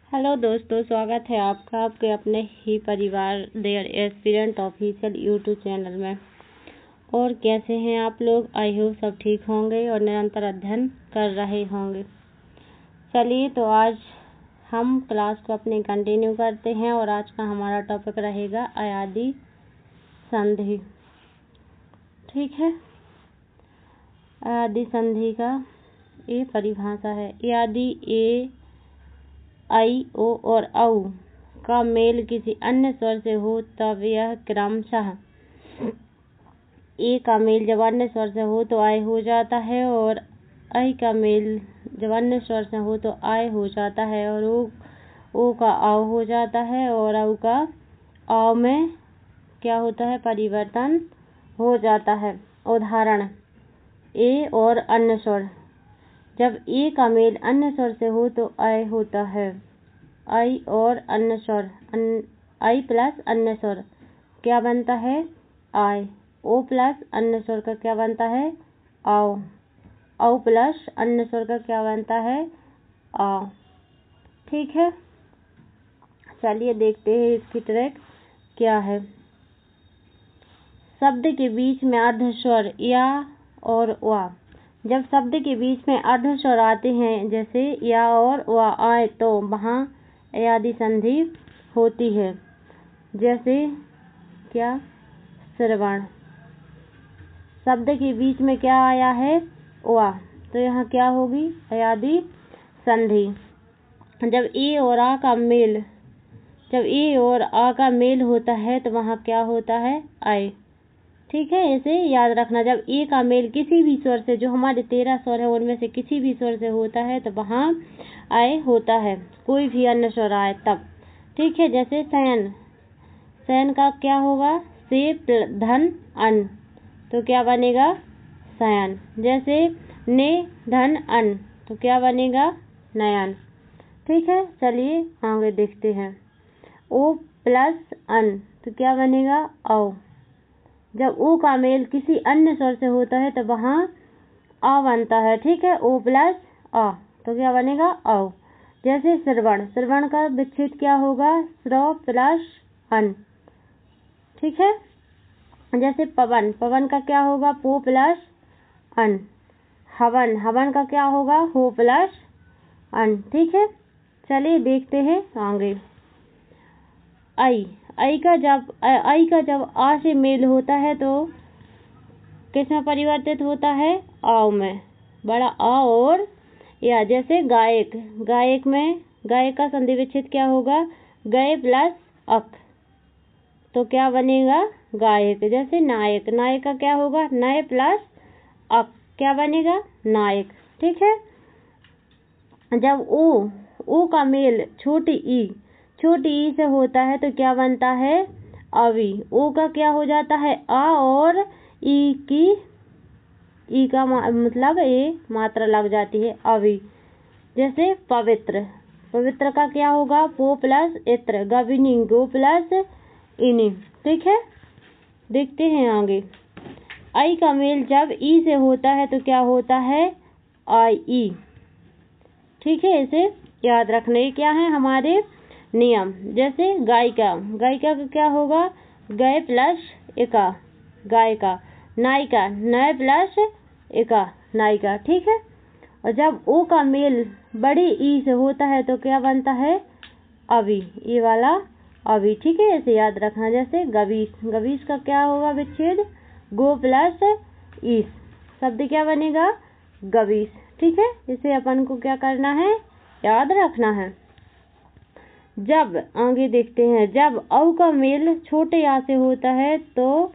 Hello दोस्तों, स्वागत है आपका आपके अपने ही परिवार dear aspirant official YouTube channel में। और कैसे हैं आप लोग? आई होप सब ठीक होंगे और निरंतर अध्ययन कर रहे होंगे। चलिए, तो आज हम क्लास को अपनी कंटिन्यू करते हैं और आज का हमारा टॉपिक रहेगा अयादी संधि। ठीक है, अयादी संधि का ये परिभाषा है। यदि ए, आई, ओ और औ का मेल किसी अन्य स्वर से हो तब यह क्रमशः ए का मेल जब अन्य स्वर से हो तो आय हो जाता है, और आई का मेल जब अन्य स्वर से हो तो आय हो जाता है, और ओ का आव हो जाता है, और औ का आव में क्या होता है? परिवर्तन हो जाता है। उदाहरण: ए और अन्य स्वर। जब ए का मेल अन्य स्वर से हो तो आय होता है। आई और अन्य स्वर, आई प्लस अन्य स्वर क्या बनता है? आय। ओ प्लस अन्य स्वर का क्या बनता है? आओ। औ प्लस अन्य स्वर का क्या बनता है? आ। ठीक है, चलिए देखते हैं इसकी ट्रिक क्या है। शब्द के बीच में अर्ध स्वर या और वा। जब शब्द के बीच में अर्ध स्वर आते हैं, जैसे या और वा आए, तो वहाँ अयादी संधि होती है। जैसे क्या? श्रवण। शब्द के बीच में क्या आया है? वा, तो यहाँ क्या होगी? अयादी संधि। जब ए और आ का मेल होता है तो वहाँ क्या होता है? आय। ठीक है, इसे याद रखना। जब ए का मेल किसी भी स्वर से, जो हमारे 13 स्वर है उनमें से किसी भी स्वर से होता है तो वहाँ आय होता है, कोई भी अन्य स्वर आए तब। ठीक है, जैसे शयन। शयन का क्या होगा? से धन अन, तो क्या बनेगा? शयन। जैसे ने धन अन, तो क्या बनेगा? नयन। ठीक है, चलिए आगे देखते हैं। ओ प्लस अन, तो क्या बनेगा? औ। जब ओ का मेल किसी अन्य स्वर से होता है तो वहाँ आ बनता है। ठीक है, ओ प्लस आ, तो क्या बनेगा? औ। जैसे श्रवण। श्रवण का विच्छेद क्या होगा? श्रव प्लस अन। ठीक है, जैसे पवन। पवन का क्या होगा? पो प्लस अन। हवन। हवन का क्या होगा? हो प्लस अन। ठीक है, चलिए देखते हैं आगे। आई का जब आ से मेल होता है तो किस में परिवर्तित होता है? आव में। बड़ा आ और या। जैसे गायक। गायक का संधि विच्छेद क्या होगा? गए प्लस अक, तो क्या बनेगा? गायक। जैसे नायक। नायक का क्या होगा? नय प्लस अक, क्या बनेगा? नायक। ठीक है, जब ओ का मेल छोटी ई से होता है तो क्या बनता है? अवी। ओ का क्या हो जाता है? आ, और ई का मतलब ए मात्रा लग जाती है, अवी। जैसे पवित्र। पवित्र का क्या होगा? पो प्लस इत्र। गविनी। गो प्लस इनी। ठीक है, देखते हैं आगे। आई का मेल जब ई से होता है तो क्या होता है? आई ई। ठीक है, इसे याद रखने क्या है हमारे नियम। जैसे गायिका। गायिका का क्या होगा? गए प्लस एका, गायिका। नायिका। नय प्लस एका, नायिका। ठीक है, और जब ओ का मेल बड़ी ई से होता है तो क्या बनता है? अवी। ये वाला अवी। ठीक है, इसे याद रखना। जैसे गवीश। गवीश का क्या होगा विच्छेद? गो प्लस ईस, शब्द क्या बनेगा? गवीश। ठीक है, इसे अपन को क्या करना है? याद रखना है। जब आगे देखते हैं, जब औ का मेल छोटे आ से होता है तो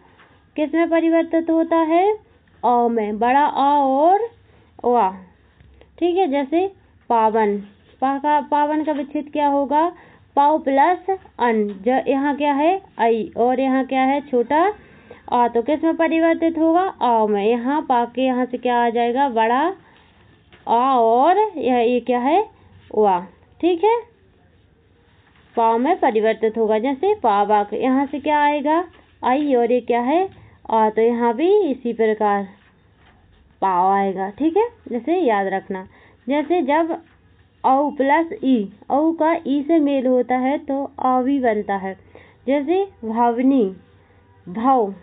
किस में परिवर्तित होता है? औ में। बड़ा आ और वा। ठीक है, जैसे पावन। पावन का विच्छेद क्या होगा? पाव प्लस अन। यहाँ क्या है? आई, और यहाँ क्या है? छोटा आ, तो किस में परिवर्तित होगा? आओ में। यहाँ पा के यहाँ से क्या आ जाएगा? बड़ा आ, और ये क्या है? वा। ठीक है, पाव में परिवर्तित होगा। जैसे पावक। यहाँ से क्या आएगा? आई, और ये क्या है? आ, तो यहाँ भी इसी प्रकार पाव आएगा। ठीक है, जैसे याद रखना। जैसे जब औ प्लस ई, औ का ई से मेल होता है तो आवी बनता है। जैसे भावनी, भाव,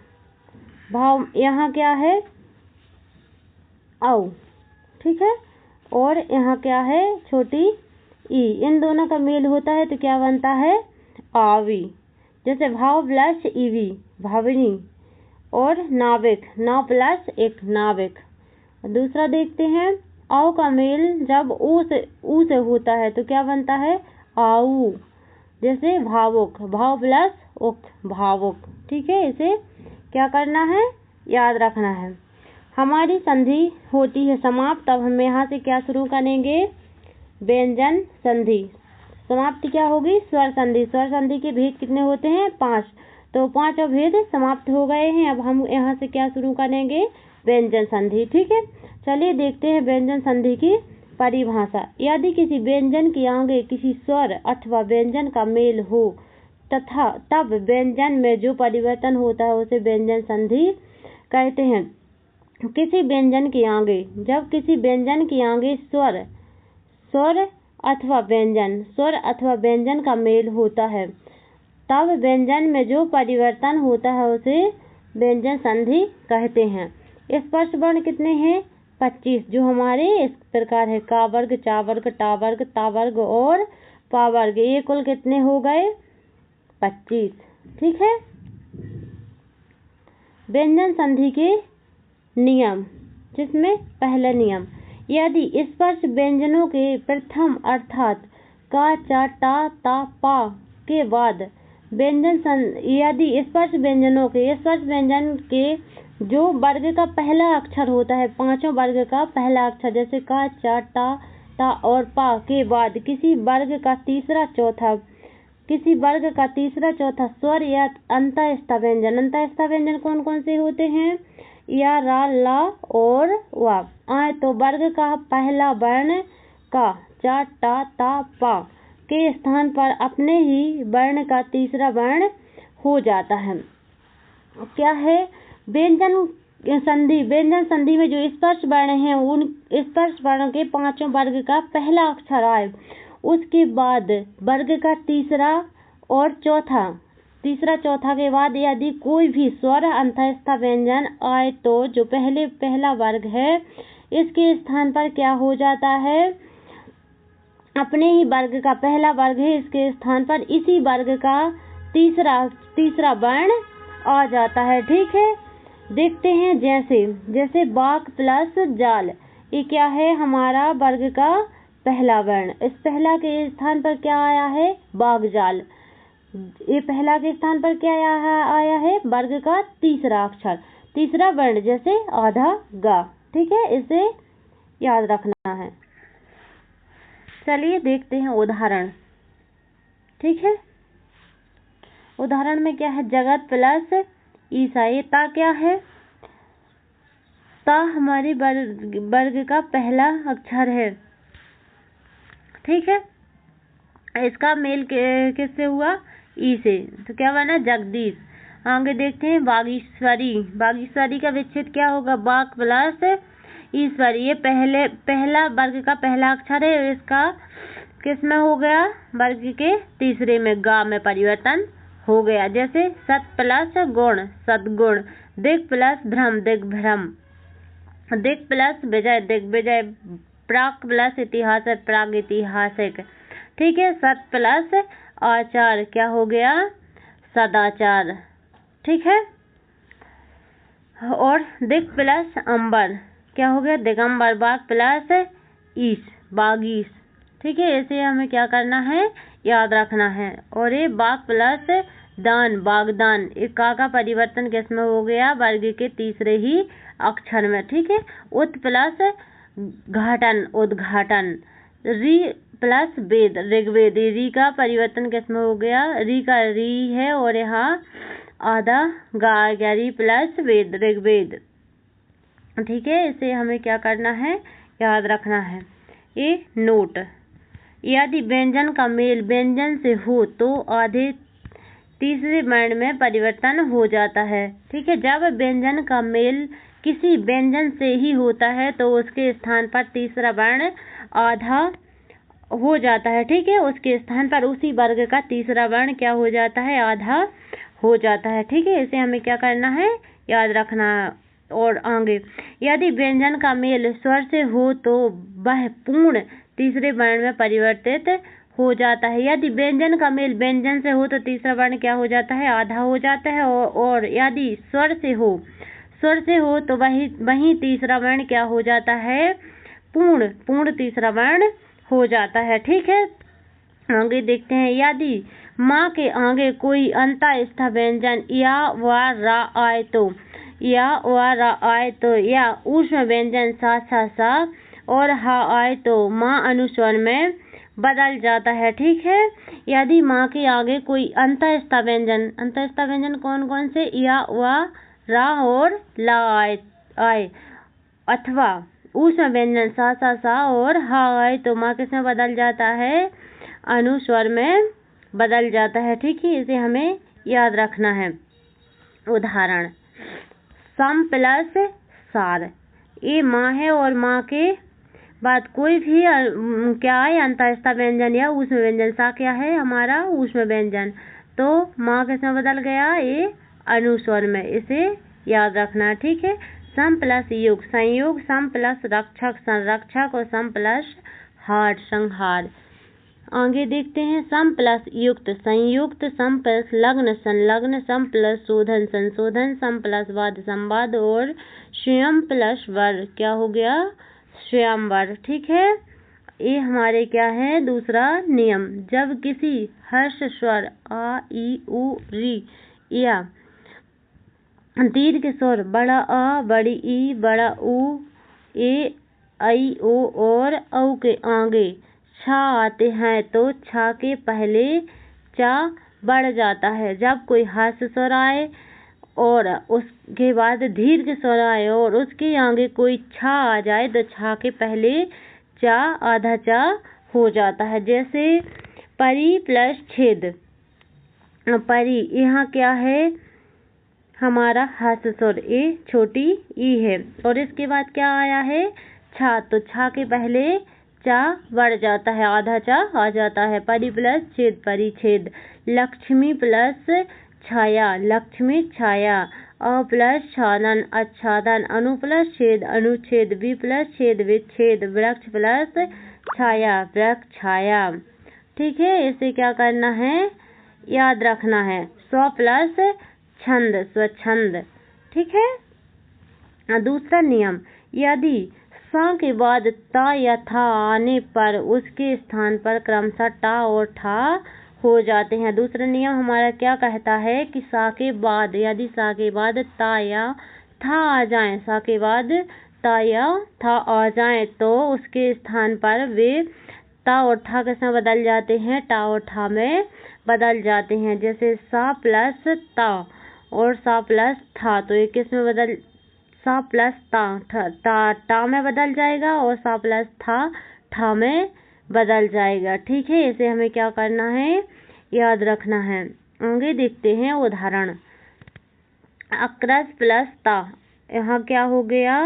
भाव यहाँ क्या है औ, ठीक है, और यहाँ क्या है छोटी ई, इन दोनों का मेल होता है तो क्या बनता है आवी। जैसे भाव प्लस ईवी, भावनी, और नाविक, नाव प्लस एक, नाविक। दूसरा देखते हैं, औ का मेल जब ऊ से होता है तो क्या बनता है आऊ। जैसे भावुक, भाव प्लस उक, भावुक। ठीक है, इसे क्या करना है याद रखना है। हमारी संधि होती है समाप्त, तब हम यहाँ से क्या शुरू करेंगे व्यंजन संधि। समाप्ति क्या होगी स्वर संधि। स्वर संधि के भेद कितने होते हैं 5, तो 5 भेद समाप्त हो गए हैं। अब हम यहाँ से क्या शुरू करेंगे व्यंजन संधि। ठीक है, चलिए देखते हैं व्यंजन संधि की परिभाषा। यदि किसी व्यंजन के आगे किसी स्वर अथवा व्यंजन का मेल हो तथा तब व्यंजन में जो परिवर्तन होता है उसे व्यंजन संधि कहते हैं। किसी व्यंजन के आगे, जब किसी व्यंजन के आगे स्वर अथवा व्यंजन का मेल होता है तब व्यंजन में जो परिवर्तन होता है उसे व्यंजन संधि कहते हैं। स्पर्श वर्ण कितने हैं 25, जो हमारे इस प्रकार है का वर्ग, चा वर्ग, टा वर्ग, ता वर्ग और पा वर्ग। ये कुल कितने हो गए 25। ठीक है, व्यंजन संधि के नियम, जिसमें पहला नियम, यदि स्पर्श व्यंजनों के प्रथम अर्थात का, चा, टा, ता, पा के बाद यदि स्पर्श व्यंजन के जो वर्ग का पहला अक्षर होता है, पांचों वर्ग का पहला अक्षर, जैसे का, चा, टा, ता और पा के बाद किसी वर्ग का तीसरा चौथा स्वर या अंतःस्थ व्यंजन कौन कौन से होते हैं या, रा, ला और वा आए तो वर्ग का पहला वर्ण का, चा, टा, ता, पा के स्थान पर अपने ही वर्ण का तीसरा वर्ण हो जाता है। क्या है व्यंजन संधि में जो स्पर्श वर्ण हैं उन स्पर्श वर्ण के पांचों वर्ग का पहला अक्षर आए, उसके बाद वर्ग का तीसरा चौथा के बाद यदि कोई भी स्वर अंतःस्थ व्यंजन आए तो जो पहला वर्ग है इसके स्थान पर क्या हो जाता है, अपने ही वर्ग का पहला वर्ग है इसके स्थान पर इसी वर्ग का तीसरा वर्ण आ जाता है। ठीक है, देखते हैं जैसे बाक प्लस जाल, ये क्या है हमारा वर्ग का पहला वर्ण, इस पहला के स्थान पर क्या आया है बाग जाल, ये पहला के स्थान पर क्या आया है वर्ग का तीसरा वर्ण, जैसे आधा गा। ठीक है, इसे याद रखना है। चलिए देखते हैं उदाहरण। ठीक है, उदाहरण में क्या है जगत प्लस ईसा, ये ता क्या है, ता हमारे वर्ग का पहला अक्षर है। ठीक है, इसका मेल किससे हुआ ई से, तो क्या बना जगदीश। आगे देखते हैं बागीश्वरी का विच्छेद क्या होगा बाक प्लस ईश्वरी, ये पहला वर्ग का पहला अक्षर है, इसका किस में हो गया वर्ग के तीसरे में गा में परिवर्तन हो गया। जैसे सत प्लस गुण सदगुण, दिक प्लस भ्रम दिग्भ्रम, दिक प्लस विजय दिग्विजय, प्राक प्लस इतिहास प्राग ऐतिहासिक। ठीक है, सत प्लस आचार क्या हो गया सदाचार। ठीक है, और दिक प्लस अंबर क्या हो गया दिगंबर, बाग प्लस ईश बागीश। ठीक है, इसे हमें क्या करना है याद रखना है। और ये बाग प्लस दान बागदान, एक का परिवर्तन किस में हो गया वर्ग के तीसरे ही अक्षर में। ठीक है, उत प्लस घाटन उद्घाटन, री प्लस वेद ऋग्वेद, री का परिवर्तन किस में हो गया री का री है और यहाँ आधा गा गया, री प्लस वेद ऋग्वेद। ठीक है, इसे हमें क्या करना है याद रखना है। ये नोट, यदि व्यंजन का मेल व्यंजन से हो तो आधे तीसरे वर्ण में परिवर्तन हो जाता है। ठीक है, जब व्यंजन का मेल किसी व्यंजन से ही होता है तो उसके स्थान पर तीसरा वर्ण हो जाता है, ठीक है। उसके स्थान पर उसी वर्ग का तीसरा वर्ण क्या हो जाता है, आधा हो जाता है, ठीक है। इसे हमें क्या करना है, याद रखना। और आगे, यदि व्यंजन का मेल स्वर से हो तो वह पूर्ण तीसरे वर्ण में परिवर्तित हो जाता है। यदि व्यंजन का मेल व्यंजन से हो तो तीसरा वर्ण क्या हो जाता है, आधा हो जाता है। और यदि स्वर से हो तो वही तीसरा वर्ण क्या हो जाता है, पूर्ण तीसरा वर्ण हो जाता है, ठीक है। आगे देखते हैं, यदि माँ के आगे कोई अंतःस्थ व्यंजन या व रा आए तो, या ऊष्म व्यंजन सा और हा आए तो माँ अनुस्वर में बदल जाता है, ठीक है। यदि माँ के आगे कोई अंतःस्थ व्यंजन कौन कौन से, या व रा और ला आए अथवा ऊष्म व्यंजन सा और हा आए तो माँ किसमें बदल जाता है, अनुस्वर में बदल जाता है, ठीक है। इसे हमें याद रखना है। उदाहरण, सम प्लस सार, ये माँ है और माँ के बाद कोई भी क्या है, अंतःस्थ व्यंजन या ऊष्म व्यंजन। सा क्या है हमारा, ऊष्म व्यंजन, तो माँ किसमें बदल गया, ये अनुस्वर में। इसे याद रखना, ठीक है। सम प्लस युग संयोग, सम प्लस रक्षक संरक्षक और सम प्लस हार संहार। आगे देखते हैं, सम प्लस युक्त संयुक्त, सम प्लस लग्न संलग्न, सम प्लस शोधन संशोधन, सम प्लस वाद संवाद और स्वयं प्लस वर क्या हो गया, स्वयंवर, ठीक है। ये हमारे क्या है, दूसरा नियम। जब किसी हर्ष स्वर आ ई उ री या दीर्घ स्वर बड़ा आ बड़ी ई बड़ा उ ए आई ओ और औ के आगे छा आते हैं तो छा के पहले चा बढ़ जाता है। जब कोई हर्ष स्वर आए और उसके बाद दीर्घ स्वर आए और उसके आगे कोई छा आ जाए तो छा के पहले चा आधा चा हो जाता है। जैसे परी प्लस छेद, परी यहाँ क्या है हमारा हर्ष स्वर, ए छोटी ई है और इसके बाद क्या आया है छा, तो छा के पहले चा बढ़ जाता है, आधा चा आ जाता है। परी प्लस छेद परिछेद, लक्ष्मी प्लस छाया लक्ष्मी छाया, अ प्लस छादन आच्छादन, अनु प्लस छेद अनुच्छेद, वि प्लस छेद विच्छेद, वृक्ष प्लस छाया वृक्ष छाया, ठीक है। इसे क्या करना है, याद रखना है। स्व प्लस छंद स्वच्छंद, ठीक है। दूसरा नियम, यदि सा के बाद ता या था आने पर उसके स्थान पर क्रमशः टा और ठा हो जाते हैं। दूसरा नियम हमारा क्या कहता है कि सा के बाद, यदि सा के बाद ता या था आ जाए, सा के बाद ता या था आ जाए तो उसके स्थान पर वे ता और ठा किसमें बदल जाते हैं, टा और ठा में बदल जाते हैं। जैसे सा प्लस ता और सा प्लस था, तो ये किस में बदल, सा प्लस ता में बदल जाएगा और सा प्लस ठा में बदल जाएगा, ठीक है। इसे हमें क्या करना है, याद रखना है। आगे देखते हैं उदाहरण, अक्रस प्लस ता, यहाँ क्या हो गया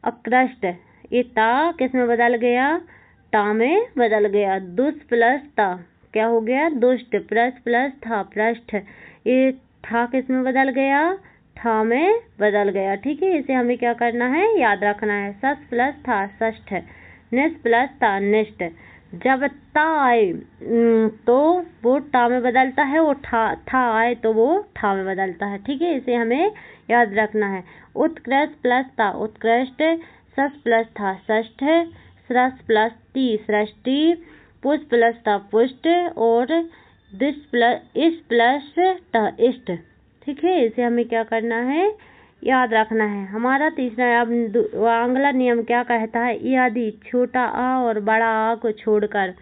अक्रष्ट, ये ता किस में बदल गया, टा में बदल गया। दुष्ट प्लस ता क्या हो गया दुष्ट, प्लस था पृष्ठ, ये था किस में बदल गया, ठा में बदल गया, ठीक है। इसे हमें क्या करना है, याद रखना है। सस प्लस था षष्ठ, निष्ठ प्लस था निष्ठ, जब ता आए तो वो टा में बदलता है और था आए तो वो ठा में बदलता है, ठीक है। इसे हमें याद रखना है। उत्कृष्ट प्लस था उत्कृष्ट, सस प्लस था षष्ठ, सरस प्लस ती सृष्टि, पुष्ट प्लस था पुष्ट और इस प्लस ट इष्ट, ठीक है। इसे हमें क्या करना है, याद रखना है। हमारा तीसरा अगला नियम क्या कहता है, यदि छोटा आ और बड़ा आ को छोड़कर,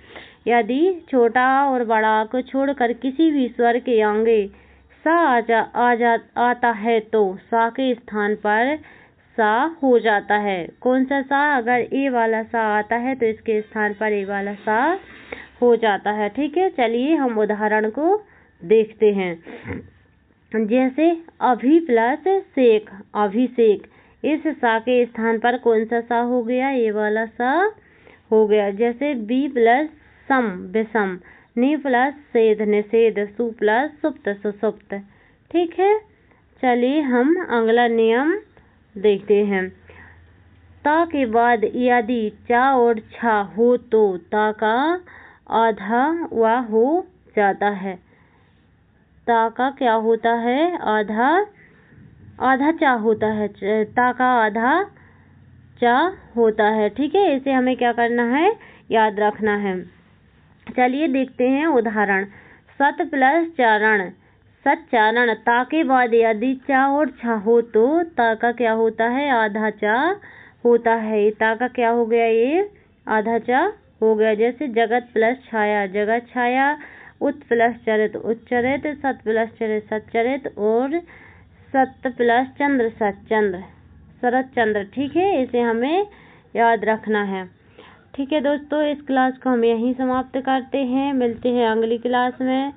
यदि छोटा आ और बड़ा आ को छोड़कर किसी भी स्वर के आगे सा आता है तो सा के स्थान पर सा हो जाता है। कौन सा सा, अगर ए वाला सा आता है तो इसके स्थान पर ए वाला सा हो जाता है, ठीक है। चलिए हम उदाहरण को देखते हैं। जैसे अभी प्लस सेक अभिषेक, इस सा के स्थान पर कौन सा सा हो गया, ये वाला सा हो गया। जैसे बी प्लस सम विषम, नि प्लस सेध निषेध, सु प्लस सुप्त सुसुप्त। ठीक है, चलिए हम अगला नियम देखते हैं। ता के बाद यदि चा और छा हो तो ता का आधा वा हो जाता है। ता का क्या होता है? आधा चा होता है। ता का आधा चा होता है। ठीक है, इसे हमें क्या करना है? याद रखना है। चलिए देखते हैं उदाहरण। सत प्लस चारण, सच्चारण। ता के बाद यदि चा और छा हो तो ता का क्या होता है? आधा चा होता है। ता का क्या हो गया? ये आधा चा हो गया। जैसे जगत प्लस छाया, जगत छाया। उत प्लस चरित, उच्चरित। सत प्लस चरित, सच्चरित। और सत प्लस चंद्र, सच्चंद्र, शरत चंद्र। ठीक है, इसे हमें याद रखना है। ठीक है दोस्तों, इस क्लास को हम यहीं समाप्त करते हैं। मिलते हैं अगली क्लास में।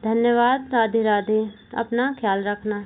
धन्यवाद। राधे राधे। अपना ख्याल रखना।